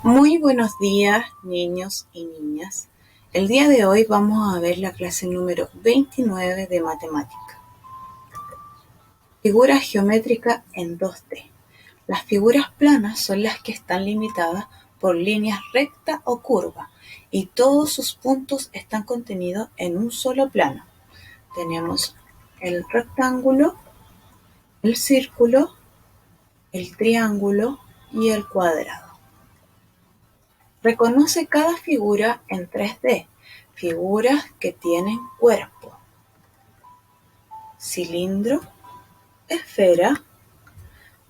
Muy buenos días, niños y niñas. El día de hoy vamos a ver la clase número 29 de matemática. Figura geométrica en 2D. Las figuras planas son las que están limitadas por líneas recta o curva y todos sus puntos están contenidos en un solo plano. Tenemos el rectángulo, el círculo, el triángulo y el cuadrado. Reconoce cada figura en 3D. Figuras que tienen cuerpo: cilindro, esfera,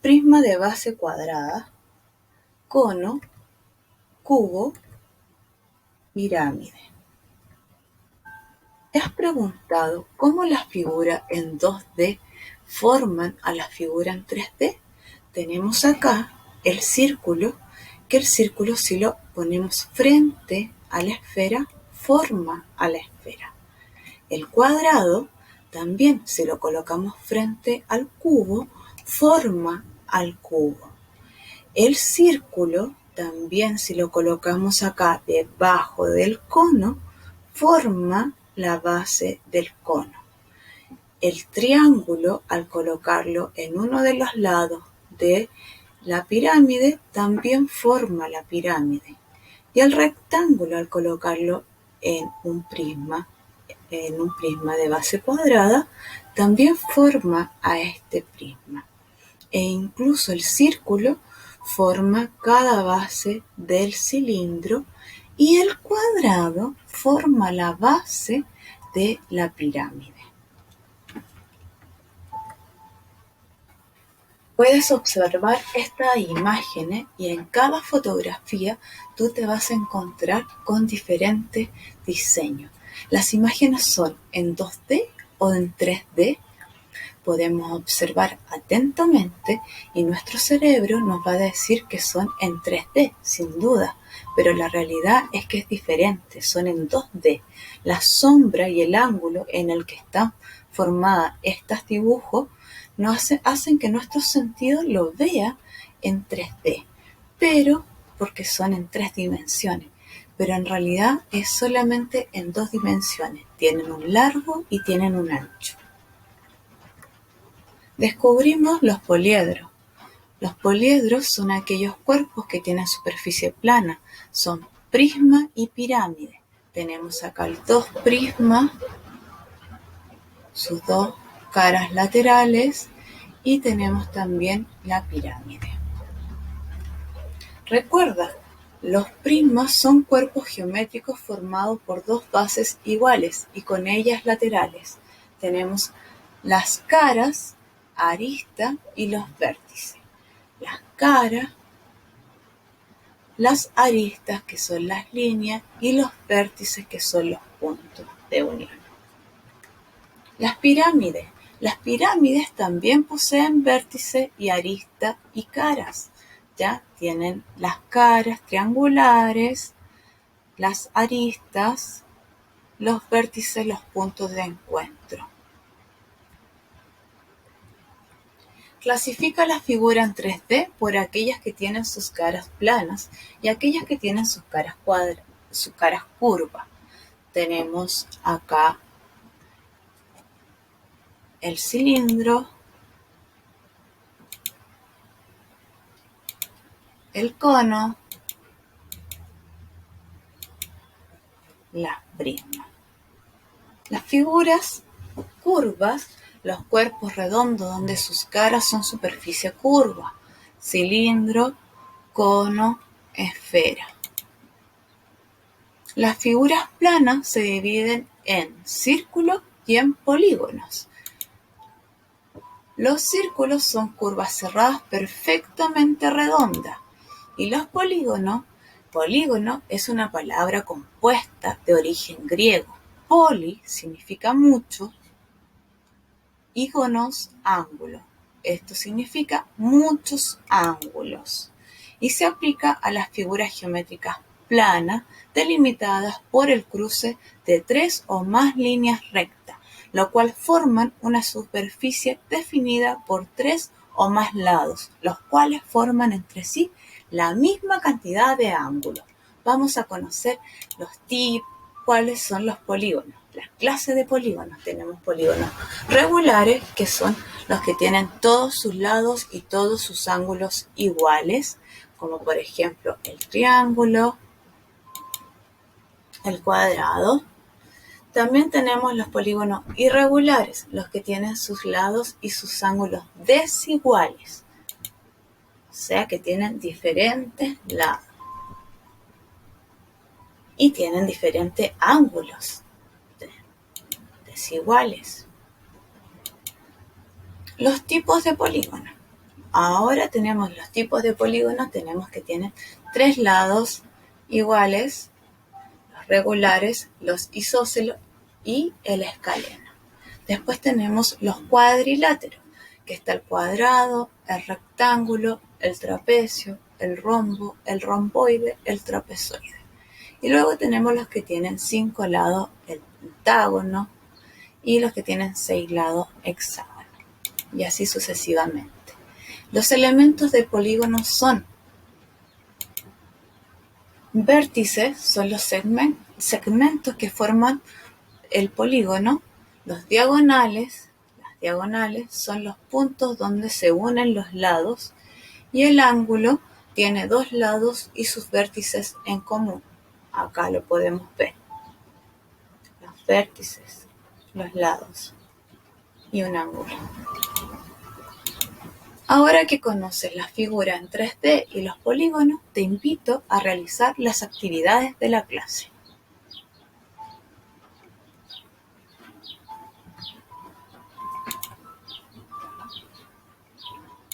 prisma de base cuadrada, cono, cubo, pirámide. ¿Te has preguntado cómo las figuras en 2D forman a la figura en 3D? Tenemos acá el círculo, que el círculo, si lo ponemos frente a la esfera, forma a la esfera. El cuadrado también, si lo colocamos frente al cubo, forma al cubo. El círculo también, si lo colocamos acá debajo del cono, forma la base del cono. El triángulo, al colocarlo en uno de los lados de la pirámide, también forma la pirámide. Y el rectángulo, al colocarlo en un prisma de base cuadrada, también forma a este prisma. E incluso el círculo forma cada base del cilindro y el cuadrado forma la base de la pirámide. Puedes observar estas imágenes y en cada fotografía tú te vas a encontrar con diferentes diseños. Las imágenes son en 2D o en 3D. Podemos observar atentamente y nuestro cerebro nos va a decir que son en 3D, sin duda, pero la realidad es que es diferente, son en 2D. La sombra y el ángulo en el que están formados estos dibujos hacen que nuestro sentido lo vea en 3D, pero porque son en 3 dimensiones. Pero en realidad es solamente en 2 dimensiones. Tienen un largo y tienen un ancho. Descubrimos los poliedros. Los poliedros son aquellos cuerpos que tienen superficie plana. Son prisma y pirámide. Tenemos acá los 2 prismas, sus 2 caras laterales, y tenemos también la pirámide. Recuerda, los prismas son cuerpos geométricos formados por 2 bases iguales y con ellas laterales. Tenemos las caras, arista y los vértices. Las caras, las aristas, que son las líneas, y los vértices, que son los puntos de unión. Las pirámides también poseen vértices y aristas y caras. Ya tienen las caras triangulares, las aristas, los vértices, los puntos de encuentro. Clasifica la figura en 3D por aquellas que tienen sus caras planas y aquellas que tienen sus caras curvas. Tenemos acá el cilindro, el cono, las prismas. Las figuras curvas, los cuerpos redondos donde sus caras son superficie curva: cilindro, cono, esfera. Las figuras planas se dividen en círculos y en polígonos. Los círculos son curvas cerradas perfectamente redondas y los polígono es una palabra compuesta de origen griego. Poli significa mucho, ígonos, ángulo. Esto significa muchos ángulos y se aplica a las figuras geométricas planas delimitadas por el cruce de 3 o más líneas rectas, lo cual forman una superficie definida por 3 o más lados, los cuales forman entre sí la misma cantidad de ángulos. Vamos a conocer los tipos, cuáles son los polígonos, las clases de polígonos. Tenemos polígonos regulares, que son los que tienen todos sus lados y todos sus ángulos iguales, como por ejemplo el triángulo, el cuadrado. También tenemos los polígonos irregulares, los que tienen sus lados y sus ángulos desiguales, o sea que tienen diferentes lados y tienen diferentes ángulos desiguales. Los tipos de polígonos. Ahora tenemos los tipos de polígonos, tenemos que tienen 3 lados iguales, los regulares, los isósceles y el escaleno. Después tenemos los cuadriláteros, que está el cuadrado, el rectángulo, el trapecio, el rombo, el romboide, el trapezoide. Y luego tenemos los que tienen 5 lados, el pentágono, y los que tienen 6 lados, hexágono. Y así sucesivamente. Los elementos de polígono son vértices, son los segmentos que forman el polígono. Los diagonales, las diagonales son los puntos donde se unen los lados, y el ángulo tiene 2 lados y sus vértices en común. Acá lo podemos ver. Los vértices, los lados y un ángulo. Ahora que conoces la figura en 3D y los polígonos, te invito a realizar las actividades de la clase.